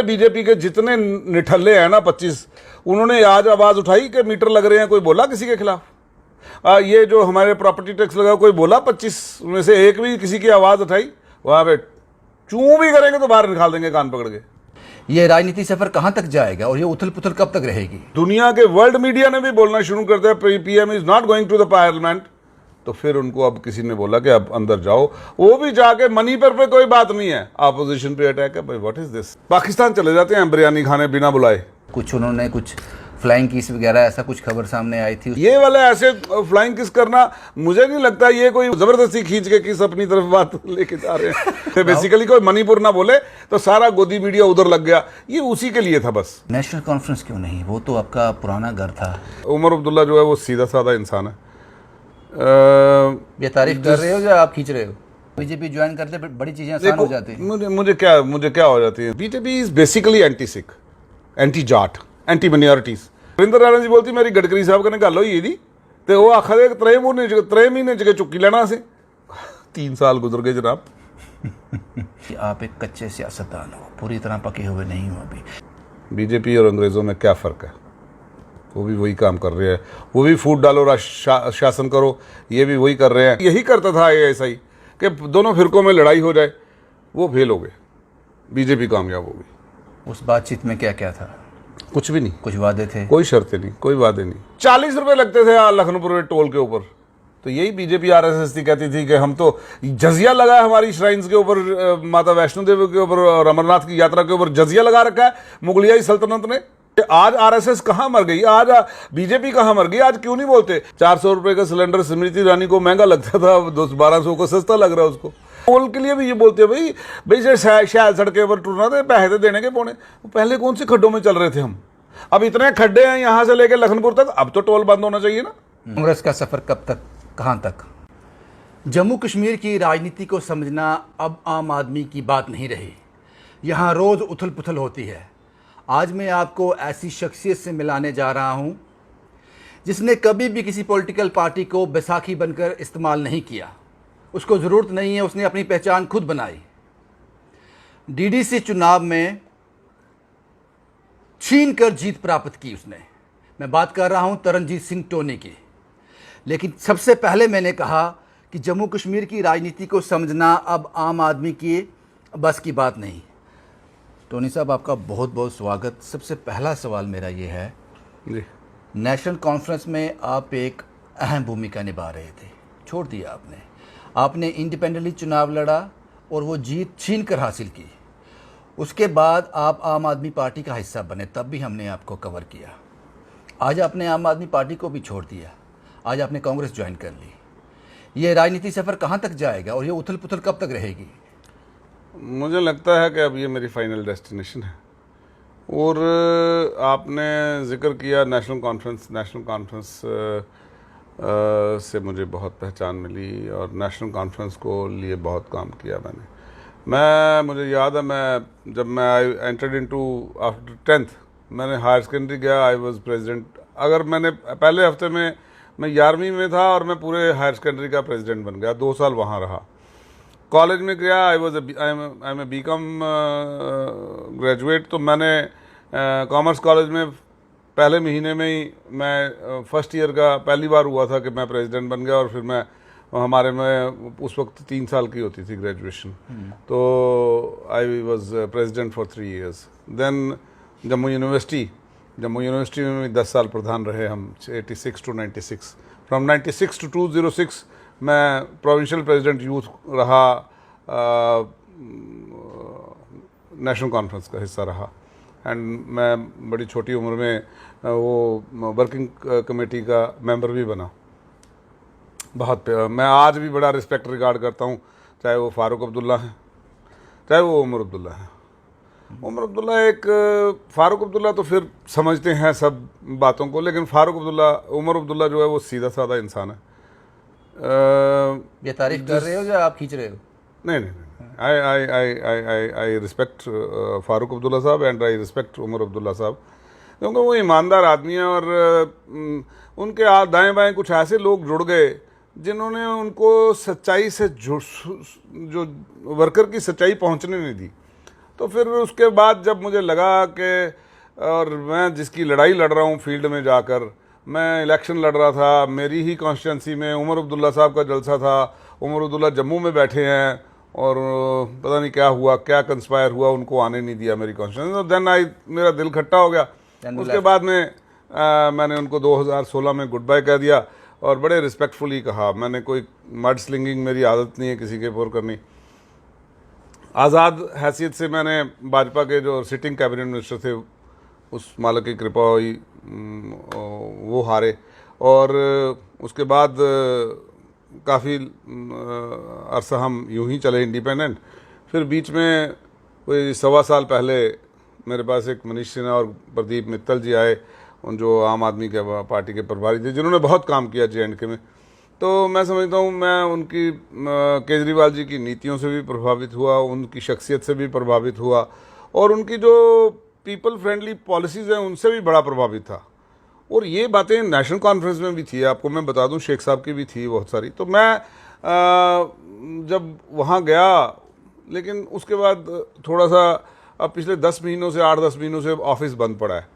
BJP के जितने निठल्ले हैं ना 25, उन्होंने आज आवाज उठाई कि मीटर लग रहे हैं, कोई बोला किसी के खिलाफ? ये जो हमारे प्रॉपर्टी टैक्स लगा, कोई बोला? 25 में से एक भी किसी की आवाज उठाई? वहां पे चूं भी करेंगे तो बाहर निकाल देंगे कान पकड़ के। ये राजनीति सफर कहां तक जाएगा और ये उथल पुथल कब तक रहेगी? दुनिया के वर्ल्ड मीडिया ने भी बोलना शुरू कर दिया PM is not going to the parliament. तो फिर उनको अब किसी ने बोला कि अब अंदर जाओ, वो भी जाके मनी पे कोई बात नहीं है, अपोजिशन पे अटैक है। भाई व्हाट इज दिस? पाकिस्तान चले जाते हैं बिरयानी खाने बिना बुलाए। कुछ उन्होंने कुछ फ्लाइंग किस वगैरह ऐसा कुछ खबर सामने आई थी। ये वाला ऐसे फ्लाइंग किस करना, मुझे नहीं लगता ये कोई जबरदस्ती खींच के किस अपनी तरफ बात लेके जा रहे हैं। बेसिकली कोई मणिपुर ना बोले तो सारा गोदी मीडिया उधर लग गया, ये उसी के लिए था बस। नेशनल कॉन्फ्रेंस क्यों नहीं? वो तो आपका पुराना घर था। उमर अब्दुल्ला जो है वो सीधा साधा इंसान है। ये तारीफ कर रहे हो या आप खींच रहे हो? बीजेपी ज्वाइन करते बड़ी चीजें आसान हो जाती है। मुझे क्या हो जाती है? BJP is basically anti Sikh, anti Jat, anti minorities. Ravindra Rana ji बोलती मेरी गडकरी साहब कने गल होई दी ते वो आखदे त्रै महीने च चुक्की लेना से। 3 साल गुजर गए जनाब। आप एक कच्चे सियासतदान हो, पूरी तरह पके हुए नहीं हो अभी। बीजेपी और अंग्रेजों में क्या फ़र्क है? वो भी वही काम कर रहे हैं, वो भी फूट डालो शासन करो, ये भी वही कर रहे हैं। यही करता था ASI कि दोनों फिरकों में लड़ाई हो जाए, वो फेल हो गए, बीजेपी कामयाब हो गई। उस बातचीत में क्या क्या था? कुछ भी नहीं। कुछ वादे थे? कोई शर्तें नहीं, कोई वादे नहीं। 40 रुपए लगते थे लखनपुर टोल के ऊपर, तो यही बीजेपी RSS थी, कहती थी कि हम तो जजिया लगा है हमारी श्राइन्स के ऊपर, माता वैष्णो देवी के ऊपर और अमरनाथ की यात्रा के ऊपर जजिया लगा रखा है मुगलियाई सल्तनत ने। आज RSS कहां मर गई? आज बीजेपी कहां मर गई? आज क्यों नहीं बोलते? 400 रुपए का सिलेंडर स्मृति ईरानी को महंगा लगता था, 1200 को सस्ता लग रहा है उसको। टोल के लिए भी ये बोलते हैं भाई शायद सड़के पर टूरना थे, पैसे तो देने के पौने। पहले कौन से खड्डों में चल रहे थे हम? अब इतने खड्डे हैं यहां से लेकर लखनपुर तक, अब तो टोल बंद होना चाहिए ना। कांग्रेस का सफर कब तक, कहां तक? जम्मू कश्मीर की राजनीति को समझना अब आम आदमी की बात नहीं रही। यहाँ रोज उथल पुथल होती है। आज मैं आपको ऐसी शख्सियत से मिलाने जा रहा हूँ जिसने कभी भी किसी पॉलिटिकल पार्टी को बैसाखी बनकर इस्तेमाल नहीं किया। उसको ज़रूरत नहीं है, उसने अपनी पहचान खुद बनाई। DDC चुनाव में छीन कर जीत प्राप्त की उसने। मैं बात कर रहा हूं तरनजीत सिंह टोनी की। लेकिन सबसे पहले मैंने कहा कि जम्मू कश्मीर की राजनीति को समझना अब आम आदमी की बस की बात नहीं। टोनी साहब, आपका बहुत बहुत स्वागत। सबसे पहला सवाल मेरा ये है जी, नेशनल कॉन्फ्रेंस में आप एक अहम भूमिका निभा रहे थे, छोड़ दिया आपने इंडिपेंडेंटली चुनाव लड़ा और वो जीत छीन कर हासिल की। उसके बाद आप आम आदमी पार्टी का हिस्सा बने, तब भी हमने आपको कवर किया। आज आपने आम आदमी पार्टी को भी छोड़ दिया, आज आपने कांग्रेस ज्वाइन कर ली। ये राजनीति सफ़र कहाँ तक जाएगा और ये उथल पुथल कब तक रहेगी? मुझे लगता है कि अब ये मेरी फाइनल डेस्टिनेशन है। और आपने जिक्र किया नेशनल कॉन्फ्रेंस से मुझे बहुत पहचान मिली और नेशनल कॉन्फ्रेंस को लिए बहुत काम किया मैंने। मुझे याद है जब मैं एंटर्ड इनटू आफ्टर 10th मैंने हायर सेकेंडरी गया, आई वाज प्रेसिडेंट। अगर मैंने पहले हफ्ते में मैं 11वीं में था और मैं पूरे हायर सेकेंडरी का प्रेसिडेंट बन गया, 2 साल वहाँ रहा। कॉलेज में गया, I am a BCom graduate. तो मैंने कॉमर्स कॉलेज में पहले महीने में ही मैं फर्स्ट ईयर का पहली बार हुआ था कि मैं प्रेसिडेंट बन गया। और फिर मैं हमारे में उस वक्त 3 साल की होती थी ग्रेजुएशन, तो I was president for 3 years। Then Jammu university में भी 10 साल प्रधान रहे हम, 86 to 96। फ्रॉम 96 to 2006 मैं प्रोविंशियल प्रेसिडेंट यूथ रहा, नेशनल कॉन्फ्रेंस का हिस्सा रहा। एंड मैं बड़ी छोटी उम्र में वो वर्किंग कमेटी का मेंबर भी बना। मैं आज भी बड़ा रिस्पेक्ट रिगार्ड करता हूँ, चाहे वो फारूक अब्दुल्ला हैं, चाहे वो उमर अब्दुल्ला हैं। फारूक अब्दुल्ला तो फिर समझते हैं सब बातों को, लेकिन उमर अब्दुल्ला जो है वो सीधा साधा इंसान है। ये तारीफ कर रहे हो या आप खींच रहे हो? नहीं, आई रिस्पेक्ट फारूक अब्दुल्ला साहब and I respect Omar Abdullah साहब, क्योंकि वो ईमानदार आदमी हैं। और उनके दाएं बाएं कुछ ऐसे लोग जुड़ गए जिन्होंने उनको सच्चाई से जो वर्कर की सच्चाई पहुंचने नहीं दी। तो फिर उसके बाद जब मुझे लगा कि और मैं जिसकी लड़ाई लड़ रहा हूँ फील्ड में जाकर, मैं इलेक्शन लड़ रहा था, मेरी ही कॉन्स्टिट्यूंसी में उमर अब्दुल्ला साहब का जलसा था, उमर अब्दुल्ला जम्मू में बैठे हैं और पता नहीं क्या हुआ, क्या कंस्पायर हुआ, उनको आने नहीं दिया मेरी कॉन्स्टिट्यूंसी। देन मेरा दिल खट्टा हो गया। उसके बाद में मैंने उनको 2016 में गुड बाय कह दिया और बड़े रिस्पेक्टफुली कहा। मैंने कोई मड स्लिंगिंग मेरी आदत नहीं है किसी के ऊपर करनी। आज़ाद हैसियत से मैंने भाजपा के जो सिटिंग कैबिनेट मिनिस्टर थे उस मालिक की कृपा हुई, वो हारे और उसके बाद काफ़ी अरसा हम यूं ही चले इंडिपेंडेंट। फिर बीच में कोई 1.25 साल पहले मेरे पास एक मनीष सिन्हा और प्रदीप मित्तल जी आए, उन जो आम आदमी के पार्टी के प्रभारी थे, जिन्होंने बहुत काम किया JNK में। तो मैं समझता हूँ मैं उनकी केजरीवाल जी की नीतियों से भी प्रभावित हुआ, उनकी शख्सियत से भी प्रभावित हुआ और उनकी जो पीपल फ्रेंडली पॉलिसीज़ हैं उनसे भी बड़ा प्रभावित था। और ये बातें नेशनल कॉन्फ्रेंस में भी थी, आपको मैं बता दूं, शेख साहब की भी थी बहुत सारी। तो मैं जब वहाँ गया, लेकिन उसके बाद थोड़ा सा अब पिछले 10 महीनों से 8-10 महीनों से ऑफिस बंद पड़ा है,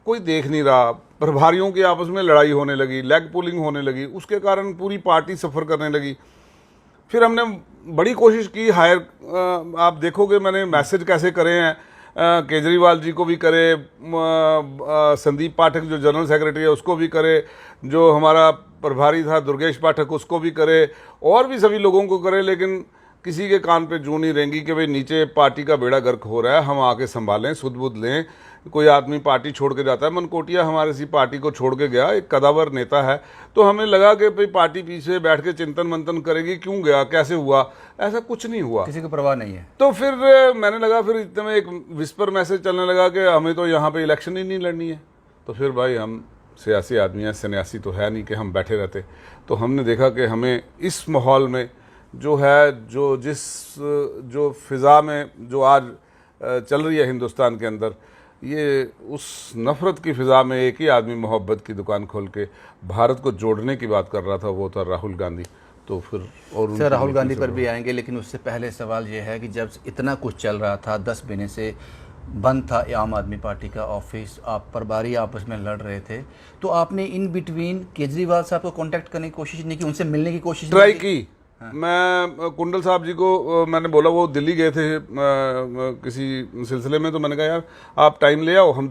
कोई देख नहीं रहा, प्रभारियों की आपस में लड़ाई होने लगी, लेग पुलिंग होने लगी, उसके कारण पूरी पार्टी सफ़र करने लगी। फिर हमने बड़ी कोशिश की हायर, आप देखोगे मैंने मैसेज कैसे करे हैं, केजरीवाल जी को भी करे, संदीप पाठक जो जनरल सेक्रेटरी है उसको भी करे, जो हमारा प्रभारी था दुर्गेश पाठक उसको भी करे, और भी सभी लोगों को करे, लेकिन किसी के कान पे जूं नहीं रहेंगी कि भाई नीचे पार्टी का बेड़ा गर्क हो रहा है, हम आके संभालें, सुध बुध लें। कोई आदमी पार्टी छोड़ के जाता है, मनकोटिया हमारे सी पार्टी को छोड़ के गया, एक कदावर नेता है, तो हमें लगा कि भाई पार्टी पीछे बैठ के चिंतन मंथन करेगी, क्यों गया, कैसे हुआ, ऐसा कुछ नहीं हुआ, किसी को परवाह नहीं है। तो फिर मैंने लगा, फिर इतने में एक विस्पर मैसेज चलने लगा कि हमें तो यहाँ पे इलेक्शन ही नहीं लड़नी है। तो फिर भाई हम सियासी आदमी हैं, सन्यासी तो है नहीं कि हम बैठे रहते। तो हमने देखा कि हमें इस माहौल में जो है, जो फिज़ा में जो आज चल रही है हिंदुस्तान के अंदर, ये उस नफ़रत की फ़िज़ा में एक ही आदमी मोहब्बत की दुकान खोल के भारत को जोड़ने की बात कर रहा था, वो था राहुल गांधी। तो फिर और सर राहुल गांधी पर भी आएंगे, लेकिन उससे पहले सवाल ये है कि जब इतना कुछ चल रहा था, 10 महीने से बंद था आम आदमी पार्टी का ऑफिस, आप प्रभारी आपस में लड़ रहे थे, तो आपने इन बिटवीन केजरीवाल साहब को कांटेक्ट करने की कोशिश नहीं की, उनसे मिलने की कोशिश ट्राई नहीं की? हाँ। मैं कुंडल साहब जी को मैंने बोला, वो दिल्ली गए थे किसी सिलसिले में, तो मैंने कहा यार आप टाइम ले आओ, हम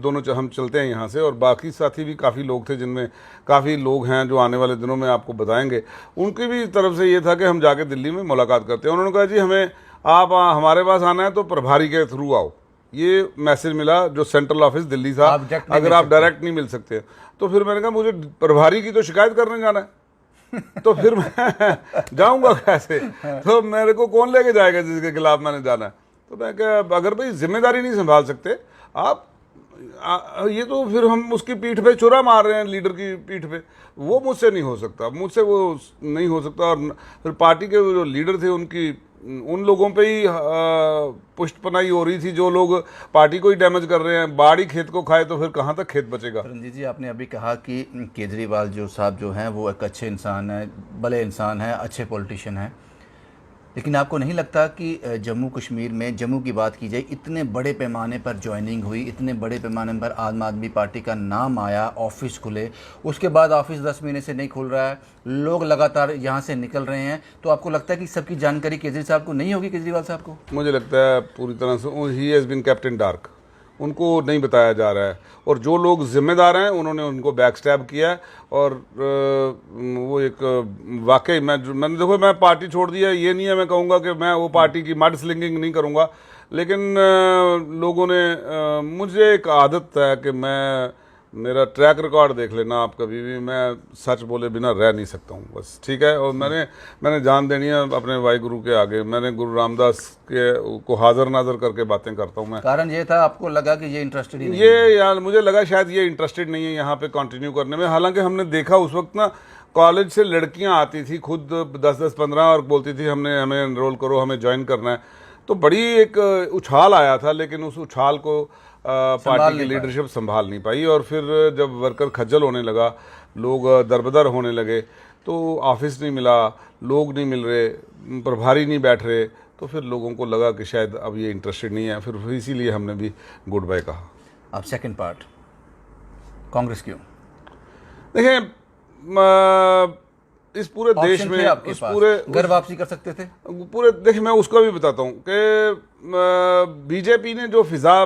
चलते हैं यहाँ से। और बाकी साथी भी काफ़ी लोग थे, जिनमें काफ़ी लोग हैं जो आने वाले दिनों में आपको बताएंगे। उनकी भी तरफ से ये था कि हम जाके दिल्ली में मुलाकात करते हैं। उन्होंने कहा जी हमें आप हमारे पास आना है तो प्रभारी के थ्रू आओ, ये मैसेज मिला जो सेंट्रल ऑफिस दिल्ली था, अगर आप डायरेक्ट नहीं मिल सकते। तो फिर मैंने कहा मुझे प्रभारी की तो शिकायत करने जाना है, तो फिर मैं जाऊंगा कैसे, तो मेरे को कौन लेके जाएगा जिसके खिलाफ मैंने जाना है। तो मैं क्या, अगर भाई जिम्मेदारी नहीं संभाल सकते आप, ये तो फिर हम उसकी पीठ पे चुरा मार रहे हैं, लीडर की पीठ पे, वो मुझसे नहीं हो सकता, मुझसे वो नहीं हो सकता। और फिर पार्टी के जो लीडर थे उनकी उन लोगों पे ही पुष्टपनाही हो रही थी, जो लोग पार्टी को ही डैमेज कर रहे हैं। बाड़ी खेत को खाए तो फिर कहाँ तक खेत बचेगा। रंजीत जी, आपने अभी कहा कि केजरीवाल जो साहब जो हैं वो एक अच्छे इंसान हैं, भले इंसान हैं, अच्छे पॉलिटिशियन हैं, लेकिन आपको नहीं लगता कि जम्मू कश्मीर में, जम्मू की बात की जाए, इतने बड़े पैमाने पर ज्वाइनिंग हुई, इतने बड़े पैमाने पर आम आदमी पार्टी का नाम आया, ऑफिस खुले, उसके बाद ऑफिस 10 महीने से नहीं खुल रहा है, लोग लगातार यहाँ से निकल रहे हैं, तो आपको लगता है कि सबकी जानकारी केजरीवाल साहब को नहीं होगी? केजरीवाल साहब को मुझे लगता है पूरी तरह से ही has been kept in dark, उनको नहीं बताया जा रहा है। और जो लोग जिम्मेदार हैं उन्होंने उनको बैक स्टैब किया है। और वो एक वाकई मैंने देखो, मैं पार्टी छोड़ दिया, ये नहीं है मैं कहूँगा कि मैं वो पार्टी की मड स्लिंगिंग नहीं करूँगा, लेकिन लोगों ने मुझे एक आदत है कि मेरा ट्रैक रिकॉर्ड देख लेना आप कभी भी, मैं सच बोले बिना रह नहीं सकता हूँ, बस ठीक है। और मैंने जान देनी है अपने भाई गुरु के आगे, मैंने गुरु रामदास के को हाजिर नाजर करके बातें करता हूँ मैं। कारण ये था, आपको लगा कि ये इंटरेस्टेड ही नहीं ये यार मुझे लगा शायद ये इंटरेस्टेड नहीं है यहाँ पे कंटिन्यू करने में। हालांकि हमने देखा उस वक्त ना, कॉलेज से लड़कियाँ आती थी खुद 10-10-15 और बोलती थी हमें एनरोल करो, हमें ज्वाइन करना है। तो बड़ी एक उछाल आया था, लेकिन उस उछाल को पार्टी की लीडरशिप संभाल नहीं पाई। और फिर जब वर्कर खज्जल होने लगा, लोग दरबदर होने लगे, तो ऑफिस नहीं मिला, लोग नहीं मिल रहे, प्रभारी नहीं बैठ रहे, तो फिर लोगों को लगा कि शायद अब ये इंटरेस्टेड नहीं है, फिर इसीलिए हमने भी गुड बाय कहा। अब सेकंड पार्ट, कांग्रेस क्यों? देखिए, इस पूरे देश ऑप्शन थे में आपके इस पास, पूरे घर वापसी कर सकते थे। पूरे देखिए, मैं उसका भी बताता हूँ कि बीजेपी ने जो फिजा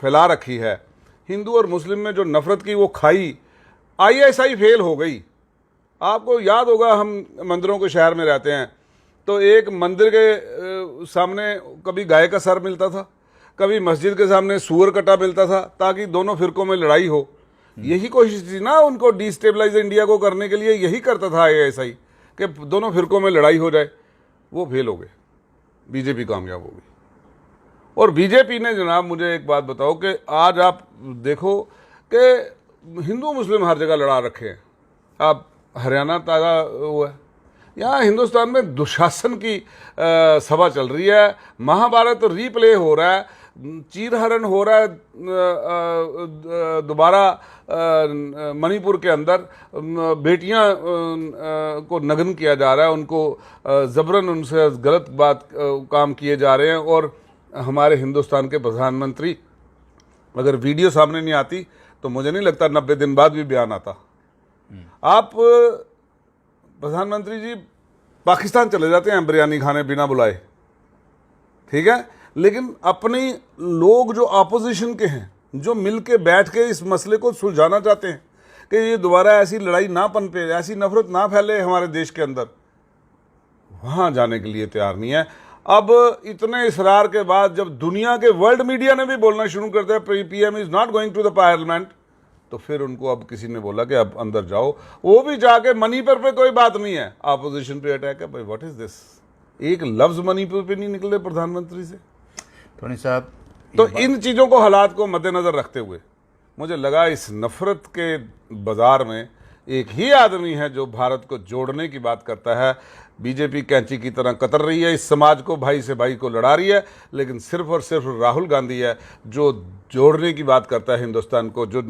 फैला रखी है, हिंदू और मुस्लिम में जो नफरत की वो खाई, आईएसआई फेल हो गई। आपको याद होगा, हम मंदिरों के शहर में रहते हैं, तो एक मंदिर के सामने कभी गाय का सर मिलता था, कभी मस्जिद के सामने सूअर कटा मिलता था, ताकि दोनों फिरकों में लड़ाई हो। यही कोशिश थी ना उनको डिस्टेबलाइज इंडिया को करने के लिए, यही करता था आईएसआई कि दोनों फिरकों में लड़ाई हो जाए। वो फेल हो गए, बीजेपी कामयाब हो गई। और बीजेपी ने, जनाब मुझे एक बात बताओ कि आज आप देखो कि हिंदू मुस्लिम हर जगह लड़ा रखे हैं। आप हरियाणा ताज़ा हुआ है, यहाँ हिंदुस्तान में दुशासन की सभा चल रही है, महाभारत रीप्ले हो रहा है, चीरहरण हो रहा है दोबारा मणिपुर के अंदर, बेटियां को नग्न किया जा रहा है, उनको जबरन उनसे गलत काम किए जा रहे हैं। और हमारे हिंदुस्तान के प्रधानमंत्री, अगर वीडियो सामने नहीं आती तो मुझे नहीं लगता 90 दिन बाद भी बयान आता। आप प्रधानमंत्री जी पाकिस्तान चले जाते हैं बिरयानी खाने बिना बुलाए, ठीक है, लेकिन अपनी लोग जो अपोजिशन के हैं, जो मिल के बैठ के इस मसले को सुलझाना चाहते हैं कि ये दोबारा ऐसी लड़ाई ना पनपे, ऐसी नफरत ना फैले हमारे देश के अंदर, वहां जाने के लिए तैयार नहीं है। अब इतने इसरार के बाद जब दुनिया के वर्ल्ड मीडिया ने भी बोलना शुरू कर दिया PM is not going to the parliament, तो फिर उनको अब किसी ने बोला कि अब अंदर जाओ। वो भी जाके मणिपुर पे कोई बात नहीं है, अपोजिशन पे अटैक है। भाई व्हाट इज दिस? एक लफ्ज मणिपुर पे नहीं निकले प्रधानमंत्री से। टोनी साहब, तो इन चीजों को, हालात को मद्देनजर रखते हुए मुझे लगा इस नफरत के बाजार में एक ही आदमी है जो भारत को जोड़ने की बात करता है। बीजेपी कैंची की तरह कतर रही है इस समाज को, भाई से भाई को लड़ा रही है, लेकिन सिर्फ और सिर्फ राहुल गांधी है जो जोड़ने की बात करता है हिंदुस्तान को। जो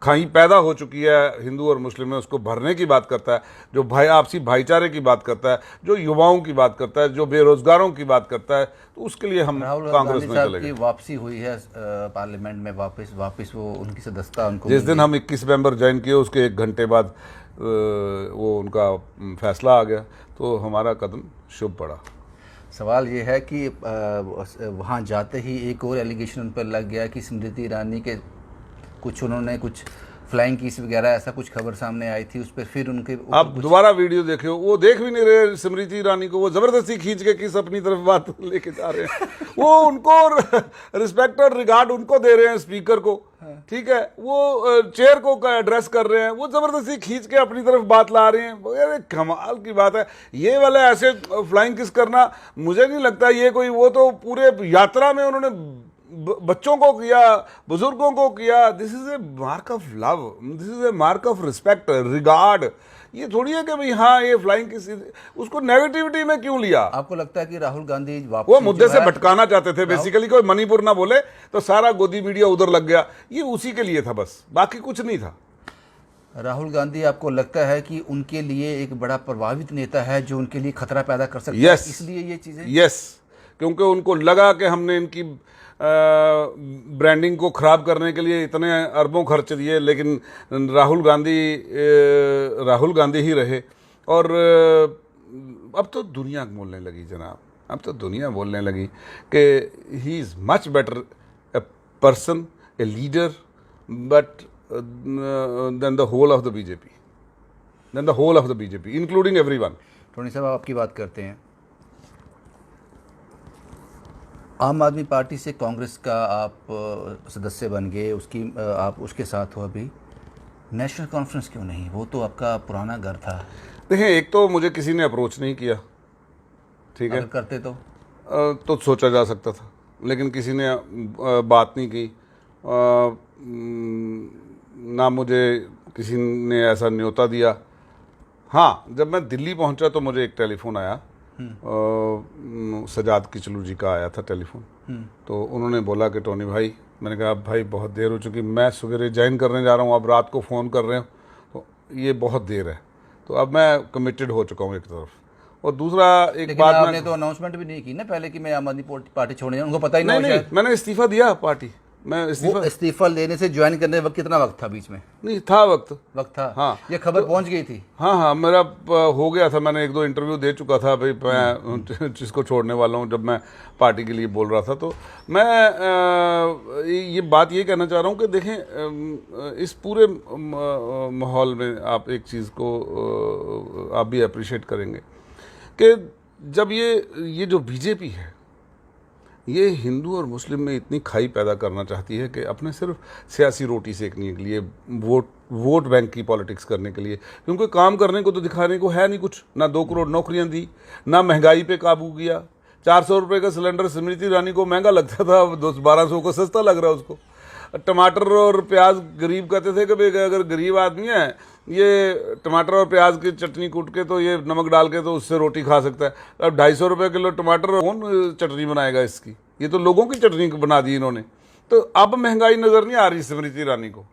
खाई पैदा हो चुकी है हिंदू और मुस्लिम में, उसको भरने की बात करता है, जो आपसी भाईचारे की बात करता है, जो युवाओं की बात करता है, जो बेरोजगारों की बात करता है। तो उसके लिए हम कांग्रेस में चले गए। वापसी हुई है पार्लियामेंट में, वापस वो उनकी सदस्यता उनको जिस दिन हम 21 मेंबर ज्वाइन किए उसके 1 घंटे बाद वो उनका फैसला आ गया, तो हमारा कदम शुभ पड़ा। सवाल ये है कि वहाँ जाते ही एक और एलिगेशन उन पर लग गया कि स्मृति ईरानी के उन्होंने कुछ फ्लाइंग कीस वगैरह, ऐसा कुछ खबर सामने आई थी, उस पर फिर उनके आप दोबारा वीडियो देखियो, वो देख भी नहीं रहे स्मृति ईरानी को, वो जबरदस्ती खींच के किस अपनी तरफ बात लेके जा रहे हैं। वो उनको रिस्पेक्ट और रिगार्ड उनको दे रहे हैं, स्पीकर को, ठीक है, वो चेयर को एड्रेस कर रहे हैं, वो जबरदस्ती खींच के अपनी तरफ बात ला रहे हैं। यार कमाल की बात है। ये वाला ऐसे फ्लाइंग किस करना, मुझे नहीं लगता ये कोई, वो तो पूरे यात्रा में उन्होंने बच्चों को किया, बुजुर्गों को किया। This is a mark of love, this is a mark of respect, regard. ये थोड़ी है कि भाई हाँ ये फ्लाइंग किस, उसको नेगेटिविटी में क्यों लिया? आपको लगता है कि राहुल गांधी वो मुद्दे से भटकाना चाहते थे बेसिकली, कोई मणिपुर ना बोले तो सारा गोदी मीडिया उधर लग गया, ये उसी के लिए था बस, बाकी कुछ नहीं था। राहुल गांधी आपको लगता है कि उनके लिए एक बड़ा प्रभावित नेता है जो उनके लिए खतरा पैदा कर सकता है, इसलिए ये चीजें? यस, क्योंकि उनको लगा कि हमने इनकी ब्रांडिंग को खराब करने के लिए इतने अरबों खर्च दिए, लेकिन राहुल गांधी ही रहे। और अब तो दुनिया बोलने लगी जनाब, अब तो दुनिया बोलने लगी कि he is much better a person, a leader, but then the whole of the BJP, then the whole of the BJP including everyone. Tony साहब, आपकी बात करते हैं, आम आदमी पार्टी से कांग्रेस का आप सदस्य बन गए, उसकी आप उसके साथ हो, अभी नेशनल कॉन्फ्रेंस क्यों नहीं? वो तो आपका पुराना घर था। देखें, एक तो मुझे किसी ने अप्रोच नहीं किया, ठीक है, अगर करते तो सोचा जा सकता था, लेकिन किसी ने बात नहीं की, ना मुझे किसी ने ऐसा न्योता दिया। हाँ, जब मैं दिल्ली पहुंचा तो मुझे एक टेलीफोन आया, सजाद किचलू जी का आया था टेलीफोन। तो उन्होंने बोला कि टोनी भाई, मैंने कहा भाई बहुत देर हो चुकी, मैं सवेरे ज्वाइन करने जा रहा हूँ, अब रात को फ़ोन कर रहे हो, तो ये बहुत देर है, तो अब मैं कमिटेड हो चुका हूँ एक तरफ। और दूसरा एक लेकिन बात आपने तो अनाउंसमेंट भी नहीं की ना पहले कि मैं आम आदमी पार्टी छोड़ने जा रहा हूं। उनको पता ही नहीं नहीं नहीं, मैंने इस्तीफा दिया पार्टी, मैं इस्तीफा वो इस्तीफा लेने से ज्वाइन करने वक्त कितना वक्त था बीच में? नहीं था वक्त। था हाँ, ये खबर पहुंच गई थी? हाँ हाँ, मेरा हो गया था, मैंने 1-2 इंटरव्यू दे चुका था भाई, मैं जिसको छोड़ने वाला हूँ, जब मैं पार्टी के लिए बोल रहा था। तो मैं ये बात ये कहना चाह रहा हूँ कि देखें, इस पूरे माहौल में आप एक चीज़ को आप भी अप्रिशिएट करेंगे कि जब ये जो बीजेपी है, ये हिंदू और मुस्लिम में इतनी खाई पैदा करना चाहती है कि अपने सिर्फ सियासी रोटी सेकने के लिए, वोट बैंक की पॉलिटिक्स करने के लिए, क्योंकि काम करने को तो दिखाने को है नहीं कुछ। ना 2 करोड़ नौकरियां दी, ना महंगाई पे काबू किया। 400 रुपये का सिलेंडर स्मृति ईरानी को महंगा लगता था, 1200 को सस्ता लग रहा है उसको। टमाटर और प्याज गरीब कहते थे कि भाई अगर गरीब आदमी है, ये टमाटर और प्याज की चटनी कूट के तो ये नमक डाल के तो उससे रोटी खा सकता है। अब 250 रुपये किलो टमाटर, कौन चटनी बनाएगा इसकी? ये तो लोगों की चटनी बना दी इन्होंने। तो अब महंगाई नज़र नहीं आ रही स्मृति ईरानी को,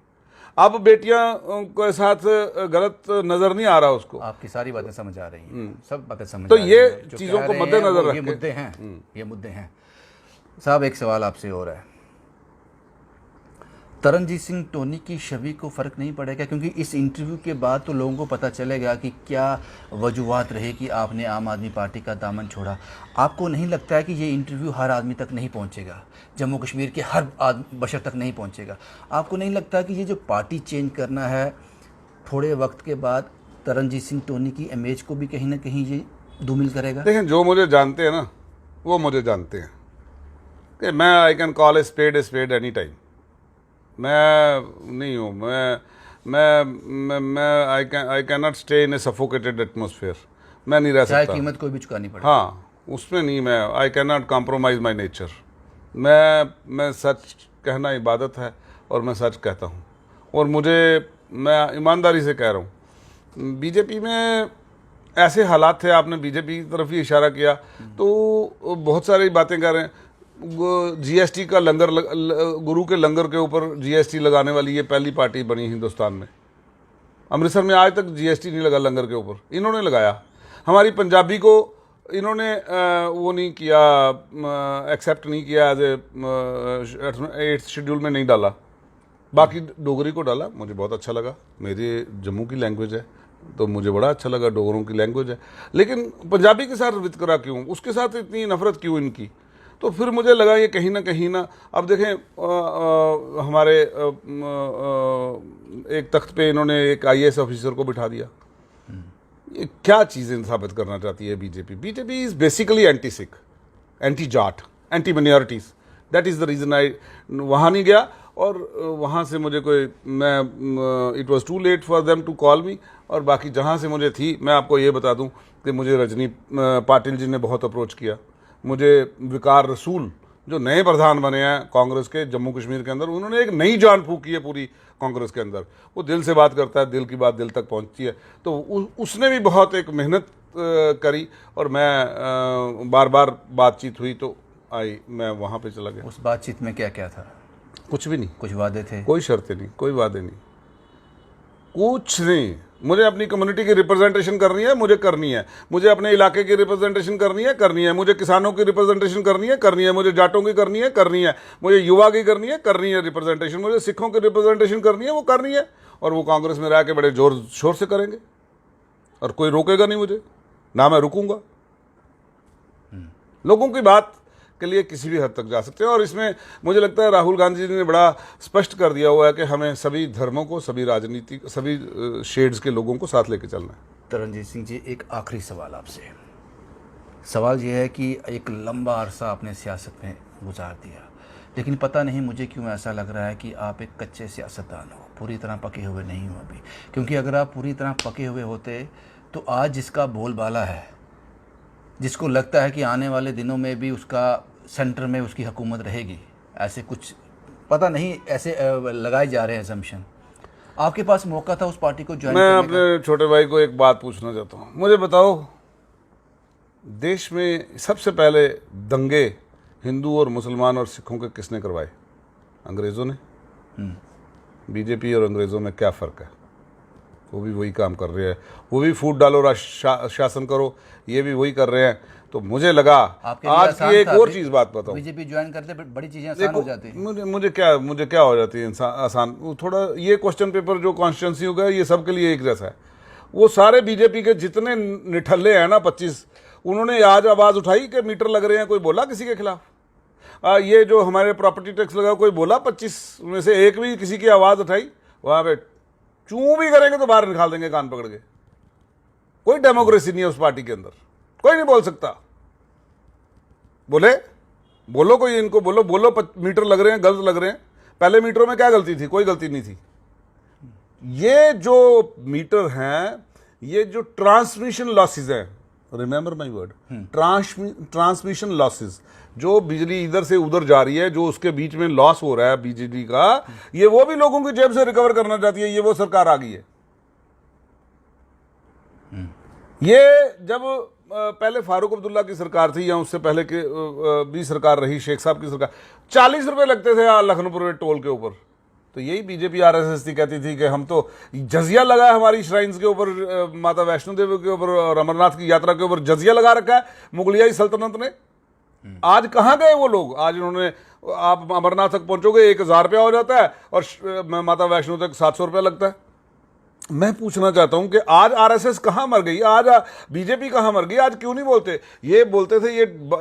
अब बेटियां के साथ गलत नज़र नहीं आ रहा उसको। आपकी सारी बातें समझ आ रही हैं, सब बातें समझ तो आ रही ये हैं। जो चीज़ों कह को रहे हैं, मद्देनजर वो रख ये के मुद्दे हैं, ये मुद्दे हैं। साहब एक सवाल आपसे हो रहा है, तरनजीत सिंह टोनी की छवि को फ़र्क नहीं पड़ेगा? क्योंकि इस इंटरव्यू के बाद तो लोगों को पता चलेगा कि क्या वजूहात रहे कि आपने आम आदमी पार्टी का दामन छोड़ा। आपको नहीं लगता है कि ये इंटरव्यू हर आदमी तक नहीं पहुंचेगा, जम्मू कश्मीर के हर बशर तक नहीं पहुंचेगा? आपको नहीं लगता कि ये जो पार्टी चेंज करना है, थोड़े वक्त के बाद तरनजीत सिंह टोनी की इमेज को भी कहीं ना कहीं ये धूमिल करेगा? देखें, जो मुझे जानते हैं ना, वो मुझे जानते हैं कि मैं I can call a spade any time. मैं नहीं हूँ, मैं I can not stay in a suffocated atmosphere. मैं नहीं रह चाहे सकता, कीमत कोई भी चुकानी पड़े। हाँ, उसमें नहीं, मैं I can not compromise my nature. मैं सच कहना इबादत है और मैं सच कहता हूँ, और मैं ईमानदारी से कह रहा हूँ। बीजेपी में ऐसे हालात थे, आपने बीजेपी की तरफ ही इशारा किया, तो बहुत सारी बातें कर रहे हैं। जीएसटी का लंगर गुरु के लंगर के ऊपर जीएसटी लगाने वाली ये पहली पार्टी बनी हिंदुस्तान में। अमृतसर में आज तक जीएसटी नहीं लगा लंगर के ऊपर, इन्होंने लगाया। हमारी पंजाबी को इन्होंने वो नहीं किया, एक्सेप्ट नहीं किया, एज ए 8th शेड्यूल में नहीं डाला, बाकी डोगरी को डाला। मुझे बहुत अच्छा लगा, मेरे जम्मू की लैंग्वेज है तो मुझे बड़ा अच्छा लगा, डोगरों की लैंग्वेज है। लेकिन पंजाबी के साथ वितकरा क्यों, उसके साथ इतनी नफरत क्यों इनकी? तो फिर मुझे लगा ये कहीं ना अब देखें, हमारे एक तख्त पे इन्होंने एक आईएएस ऑफिसर को बिठा दिया। ये क्या चीज़ें साबित करना चाहती है BJP? BJP is basically anti Sikh, anti Jat, anti minorities. That is the reason I वहाँ नहीं गया, और वहाँ से मुझे it was too late for them to call me. और बाकी जहाँ से मुझे थी, मैं आपको ये बता दूँ कि मुझे रजनी पाटिल जी ने बहुत अप्रोच किया, मुझे विकार रसूल जो नए प्रधान बने हैं कांग्रेस के जम्मू कश्मीर के अंदर, उन्होंने एक नई जान फूकी है पूरी कांग्रेस के अंदर। वो दिल से बात करता है, दिल की बात दिल तक पहुंचती है। तो उसने भी बहुत एक मेहनत करी, और मैं बार बार बातचीत हुई तो मैं वहाँ पे चला गया। उस बातचीत में क्या क्या था? कुछ भी नहीं, कुछ वादे थे? कोई शर्तें नहीं, कोई वादे नहीं, कुछ नहीं। मुझे अपनी कम्युनिटी की रिप्रेजेंटेशन करनी है, मुझे करनी है। मुझे अपने इलाके की रिप्रेजेंटेशन करनी है। मुझे किसानों की रिप्रेजेंटेशन करनी है। मुझे जाटों की करनी है। मुझे युवा की करनी है रिप्रेजेंटेशन। मुझे सिखों की रिप्रेजेंटेशन करनी है, वो करनी है। और वो कांग्रेस में रह के बड़े जोर शोर से करेंगे, और कोई रोकेगा नहीं मुझे, ना मैं रुकूंगा। लोगों की बात के लिए किसी भी हद तक जा सकते हैं, और इसमें मुझे लगता है राहुल गांधी जी ने बड़ा स्पष्ट कर दिया हुआ है कि हमें सभी धर्मों को, सभी राजनीति, सभी शेड्स के लोगों को साथ लेके चलना है। तरनजीत सिंह जी, एक आखिरी सवाल आपसे। सवाल ये है कि एक लंबा अरसा आपने सियासत में गुजार दिया, लेकिन पता नहीं मुझे क्यों ऐसा लग रहा है कि आप एक कच्चे सियासतदान हो, पूरी तरह पके हुए नहीं हो अभी। क्योंकि अगर आप पूरी तरह पके हुए होते तो आज जिसका बोलबाला है, जिसको लगता है कि आने वाले दिनों में भी उसका सेंटर में उसकी हुकूमत रहेगी, ऐसे कुछ पता नहीं, ऐसे लगाए जा रहे हैं असम्पशन। आपके पास मौका था उस पार्टी को ज्वाइन मैं करने अपने छोटे भाई को एक बात पूछना चाहता हूँ। मुझे बताओ, देश में सबसे पहले दंगे हिंदू और मुसलमान और सिखों के किसने करवाए? अंग्रेज़ों ने। बीजेपी और अंग्रेज़ों में क्या फ़र्क है? वो भी वही काम कर रहे हैं, वो भी फूट डालो शासन करो, ये भी वही कर रहे हैं। तो मुझे लगा आज की एक और चीज बात बताऊं, बीजेपी ज्वाइन करते बड़ी चीजें आसान हो जाती हैं। मुझे क्या हो जाती है इंसान आसान, वो थोड़ा ये क्वेश्चन पेपर जो कॉन्स्टिट्यूंसी होगा ये सबके लिए एक जैसा है। वो सारे बीजेपी के जितने निठल्ले हैं ना 25, उन्होंने आज आवाज उठाई कि मीटर लग रहे हैं, कोई बोला किसी के खिलाफ? ये जो हमारे प्रॉपर्टी टैक्स लगा, कोई बोला? 25 में से एक भी किसी की आवाज उठाई? वहां पे चूं भी करेंगे तो बाहर निकाल देंगे कान पकड़ के। कोई डेमोक्रेसी नहीं है उस पार्टी के अंदर, कोई नहीं बोल सकता। बोलो कोई इनको बोलो मीटर लग रहे हैं, गलत लग रहे हैं। पहले मीटरों में क्या गलती थी? कोई गलती नहीं थी। ये जो मीटर हैं, ये जो ट्रांसमिशन लॉसेज हैं, remember my word, transmission losses, जो बिजली इधर से उधर जा रही है, जो उसके बीच में लॉस हो रहा है बिजली का, ये वो भी लोगों की जेब से रिकवर करना चाहती है। ये वो सरकार आ गई है। ये जब पहले फारूक अब्दुल्ला की सरकार थी या उससे पहले के भी सरकार रही, शेख साहब की सरकार, 40 रुपए लगते थे लखनपुर टोल के ऊपर। तो यही बीजेपी आरएसएस थी, कहती थी कि हम तो जजिया लगा है हमारी श्राइन्स के ऊपर, माता वैष्णो देवी के ऊपर और अमरनाथ की यात्रा के ऊपर जजिया लगा रखा है मुगलियाई सल्तनत ने। आज कहाँ गए वो लोग? आज उन्होंने, आप अमरनाथ तक पहुंचोगे 1000 रुपया हो जाता है और माता वैष्णो तक 700 रुपया लगता है। मैं पूछना चाहता हूं कि आज आरएसएस कहां मर गई? आज बीजेपी कहां मर गई? आज क्यों नहीं बोलते? ये बोलते थे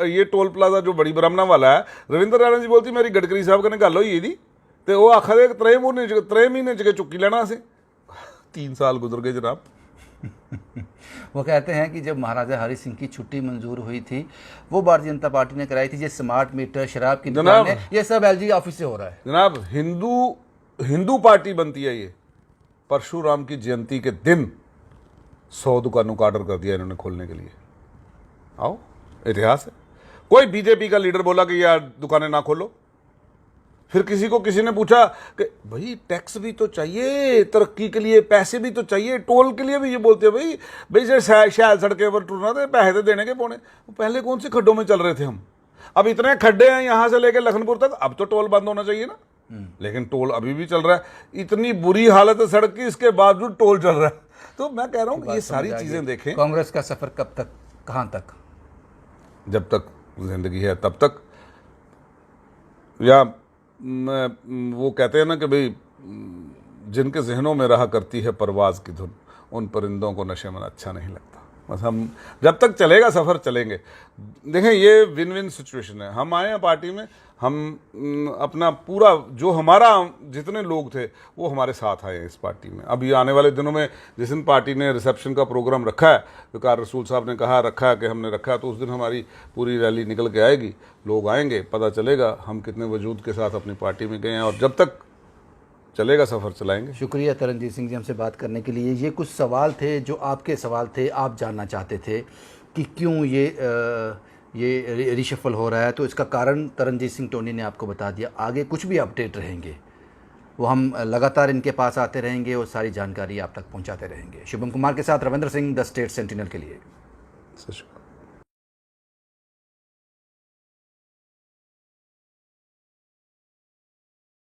ये टोल प्लाजा जो बड़ी ब्राह्मणा वाला है, रविंद्र रैना जी बोलती मेरी गडकरी साहब कने गल होई दी ते वो आखा 3 महीने च चुक्की लेना असें। 3 साल गुजर गए जनाब। वो कहते हैं कि जब महाराजा हरि सिंह की छुट्टी मंजूर हुई थी, वो भारतीय जनता पार्टी ने कराई थी। ये स्मार्ट मीटर, शराब की दुकानें, ये सब एलजी ऑफिस से हो रहा है। जनाब हिंदू पार्टी बनती है ये। परशुराम की जयंती के दिन 100 दुकानों का ऑर्डर कर दिया इन्होंने खोलने के लिए। आओ, इतिहास है। कोई बीजेपी का लीडर बोला कि यार दुकानें ना खोलो। फिर किसी ने पूछा कि भाई टैक्स भी तो चाहिए, तरक्की के लिए पैसे भी तो चाहिए, टोल के लिए भी ये बोलते हैं भाई जो शहर सड़कें पर टूरना थे, पैसे तो देने के पौने। पहले कौन से खड्डों में चल रहे थे हम? अब इतने खड्डे हैं यहां से लेकर लखनपुर तक, अब तो टोल बंद होना चाहिए ना। लेकिन टोल अभी भी चल रहा है। इतनी बुरी हालत है सड़क की, इसके बावजूद टोल चल रहा है। तो मैं कह रहा हूं ये सारी चीजें देखें। कांग्रेस का सफर कब तक, कहां तक? जब तक जिंदगी है तब तक। या वो कहते हैं ना कि भाई जिनके जहनों में रहा करती है परवाज की धुन, उन परिंदों को नशे में अच्छा नहीं लगता। बस हम जब तक चलेगा सफ़र चलेंगे। देखें ये विन विन सिचुएशन है। हम आए हैं पार्टी में, हम अपना पूरा जो हमारा जितने लोग थे वो हमारे साथ आए हैं इस पार्टी में। अभी आने वाले दिनों में जिस दिन पार्टी ने रिसेप्शन का प्रोग्राम रखा है, वकार रसूल साहब ने कहा रखा है कि हमने रखा है, तो उस दिन हमारी पूरी रैली निकल के आएगी, लोग आएंगे, पता चलेगा हम कितने वजूद के साथ अपनी पार्टी में गए हैं। और जब तक चलेगा सफ़र चलाएंगे। शुक्रिया तरनजीत सिंह जी हमसे बात करने के लिए। ये कुछ सवाल थे जो आपके सवाल थे, आप जानना चाहते थे कि क्यों ये रिशफल हो रहा है। तो इसका कारण तरनजीत सिंह टोनी ने आपको बता दिया। आगे कुछ भी अपडेट रहेंगे वो हम लगातार इनके पास आते रहेंगे और सारी जानकारी आप तक पहुंचाते रहेंगे। शुभम कुमार के साथ Ravindra Singh, the state sentinel के लिए।